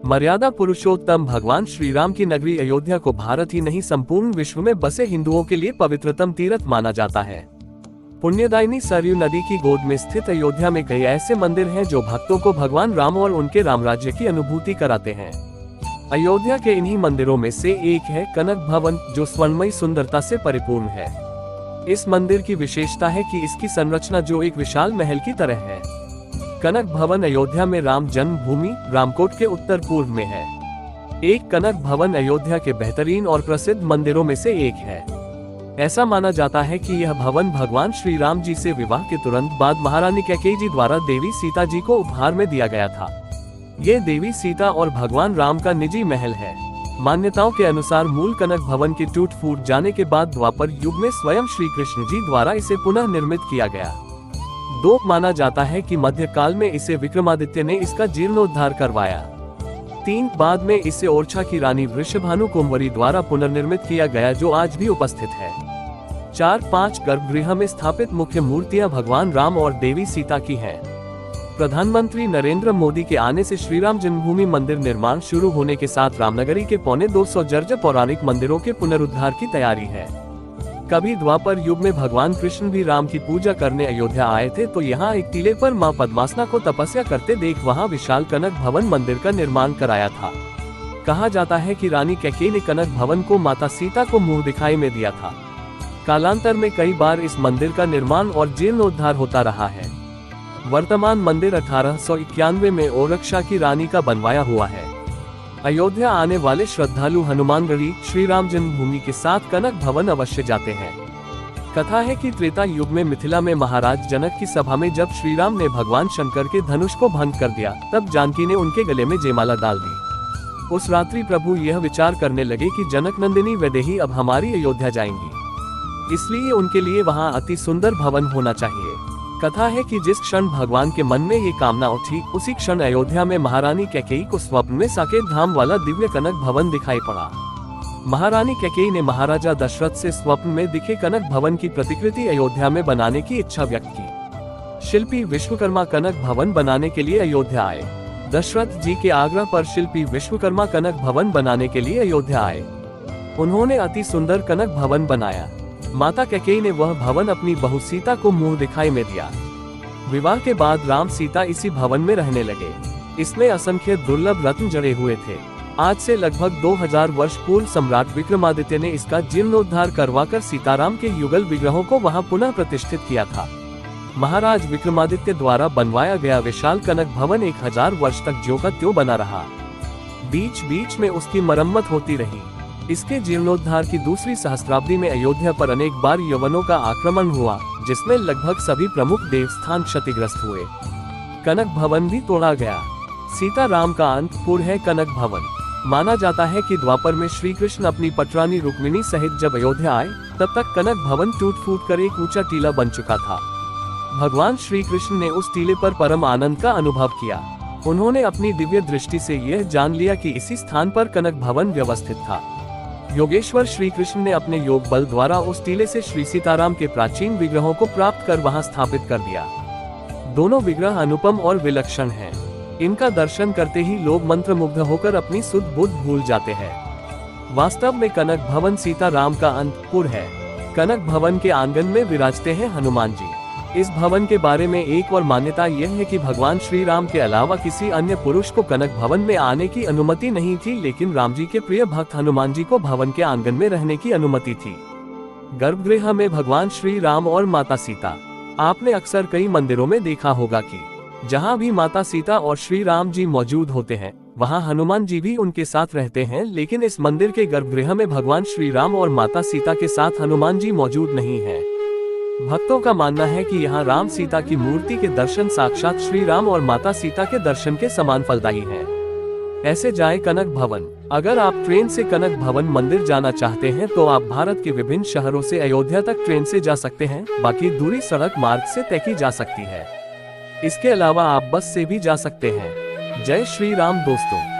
मर्यादा पुरुषोत्तम भगवान श्री राम की नगरी अयोध्या को भारत ही नहीं संपूर्ण विश्व में बसे हिंदुओं के लिए पवित्रतम तीर्थ माना जाता है। पुण्यदायिनी सरयू नदी की गोद में स्थित अयोध्या में कई ऐसे मंदिर हैं जो भक्तों को भगवान राम और उनके रामराज्य की अनुभूति कराते हैं। अयोध्या के इन्हीं मंदिरों में से एक है कनक भवन, जो स्वर्णमयी सुंदरता से परिपूर्ण है। इस मंदिर की विशेषता है कि इसकी संरचना जो एक विशाल महल की तरह है। कनक भवन अयोध्या में राम जन्मभूमि रामकोट के उत्तर पूर्व में है। एक कनक भवन अयोध्या के बेहतरीन और प्रसिद्ध मंदिरों में से एक है। ऐसा माना जाता है कि यह भवन भगवान श्री राम जी से विवाह के तुरंत बाद महारानी कैकेयी जी द्वारा देवी सीता जी को उपहार में दिया गया था। ये देवी सीता और भगवान राम का निजी महल है। मान्यताओं के अनुसार मूल कनक भवन के टूट फूट जाने के बाद द्वापर युग में स्वयं श्री कृष्ण जी द्वारा इसे पुनः निर्मित किया गया। दो माना जाता है कि मध्यकाल में इसे विक्रमादित्य ने इसका जीर्णोद्धार करवाया। 3 बाद में इसे ओरछा की रानी वृषभानु कुंवरी द्वारा पुनर्निर्मित किया गया, जो आज भी उपस्थित है। 4-5 गर्भगृह में स्थापित मुख्य मूर्तियां भगवान राम और देवी सीता की हैं। प्रधानमंत्री नरेंद्र मोदी के आने से श्री राम जन्मभूमि मंदिर निर्माण शुरू होने के साथ रामनगरी के 250 जर्जर पौराणिक मंदिरों के पुनरुद्धार की तैयारी है। कभी द्वापर युग में भगवान कृष्ण भी राम की पूजा करने अयोध्या आए थे, तो यहाँ एक टीले पर मां पद्मासना को तपस्या करते देख वहाँ विशाल कनक भवन मंदिर का निर्माण कराया था। कहा जाता है कि रानी कैकेयी ने कनक भवन को माता सीता को मुंह दिखाई में दिया था। कालांतर में कई बार इस मंदिर का निर्माण और जीर्णोद्धार होता रहा है। वर्तमान मंदिर 1891 में ओरछा की रानी का बनवाया हुआ है। अयोध्या आने वाले श्रद्धालु हनुमानगढ़ी श्री राम जन्मभूमि के साथ कनक भवन अवश्य जाते हैं। कथा है कि त्रेता युग में मिथिला में महाराज जनक की सभा में जब श्री राम ने भगवान शंकर के धनुष को भंग कर दिया, तब जानकी ने उनके गले में जयमाला डाल दी। उस रात्रि प्रभु यह विचार करने लगे कि जनक नंदिनी वैदेही अब हमारी अयोध्या जाएंगी, इसलिए उनके लिए वहाँ अति सुंदर भवन होना चाहिए। कथा है कि जिस क्षण भगवान के मन में ये कामना उठी, उसी क्षण अयोध्या में महारानी कैकेयी को स्वप्न में साकेत धाम वाला दिव्य कनक भवन दिखाई पड़ा। महारानी कैकेयी ने महाराजा दशरथ से स्वप्न में दिखे कनक भवन की प्रतिकृति अयोध्या में बनाने की इच्छा व्यक्त की। शिल्पी विश्वकर्मा कनक भवन बनाने के लिए अयोध्या आए। दशरथ जी के आग्रह पर शिल्पी विश्वकर्मा कनक भवन बनाने के लिए अयोध्या आए। उन्होंने अति सुंदर कनक भवन बनाया। माता कैकेयी ने वह भवन अपनी बहू सीता को मुंह दिखाई में दिया। विवाह के बाद राम सीता इसी भवन में रहने लगे। इसमें असंख्य दुर्लभ रत्न जड़े हुए थे। आज से लगभग 2000 वर्ष पूर्व सम्राट विक्रमादित्य ने इसका जीर्णोद्धार करवाकर सीताराम के युगल विग्रहों को वहां पुनः प्रतिष्ठित किया था। महाराज विक्रमादित्य द्वारा बनवाया गया विशाल कनक भवन 1000 वर्ष तक ज्यों का त्यों बना रहा। बीच बीच में उसकी मरम्मत होती रही। इसके जीर्णोद्धार की दूसरी सहस्त्राब्दी में अयोध्या पर अनेक बार यवनों का आक्रमण हुआ, जिसमें लगभग सभी प्रमुख देवस्थान क्षतिग्रस्त हुए। कनक भवन भी तोड़ा गया। सीता राम का अंतपुर है कनक भवन। माना जाता है कि द्वापर में श्री कृष्ण अपनी पटरानी रुक्मिणी सहित जब अयोध्या आए, तब तक कनक भवन टूट फूट कर एक ऊंचा टीला बन चुका था। भगवान श्री कृष्ण ने उस टीले पर परम आनंद का अनुभव किया। उन्होंने अपनी दिव्य दृष्टि से यह जान लिया कि इसी स्थान पर कनक भवन व्यवस्थित था। योगेश्वर श्री कृष्ण ने अपने योग बल द्वारा उस टीले से श्री सीताराम के प्राचीन विग्रहों को प्राप्त कर वहां स्थापित कर दिया। दोनों विग्रह अनुपम और विलक्षण हैं। इनका दर्शन करते ही लोग मंत्रमुग्ध होकर अपनी सुध बुद्ध भूल जाते हैं। वास्तव में कनक भवन सीता राम का अंतपुर है। कनक भवन के आंगन में विराजते हैं हनुमान जी। इस भवन के बारे में एक और मान्यता यह है कि भगवान श्री राम के अलावा किसी अन्य पुरुष को कनक भवन में आने की अनुमति नहीं थी, लेकिन राम जी के प्रिय भक्त हनुमान जी को भवन के आंगन में रहने की अनुमति थी। गर्भगृह में भगवान श्री राम और माता सीता। आपने अक्सर कई मंदिरों में देखा होगा कि जहाँ भी माता सीता और श्री राम जी मौजूद होते हैं, वहाँ हनुमान जी भी उनके साथ रहते हैं, लेकिन इस मंदिर के गर्भगृह में भगवान श्री राम और माता सीता के साथ हनुमान जी मौजूद नहीं है। भक्तों का मानना है कि यहाँ राम सीता की मूर्ति के दर्शन साक्षात श्री राम और माता सीता के दर्शन के समान फलदायी हैं। ऐसे जाए कनक भवन। अगर आप ट्रेन से कनक भवन मंदिर जाना चाहते हैं तो आप भारत के विभिन्न शहरों से अयोध्या तक ट्रेन से जा सकते हैं। बाकी दूरी सड़क मार्ग से तय की जा सकती है। इसके अलावा आप बस से भी जा सकते हैं। जय श्री राम दोस्तों।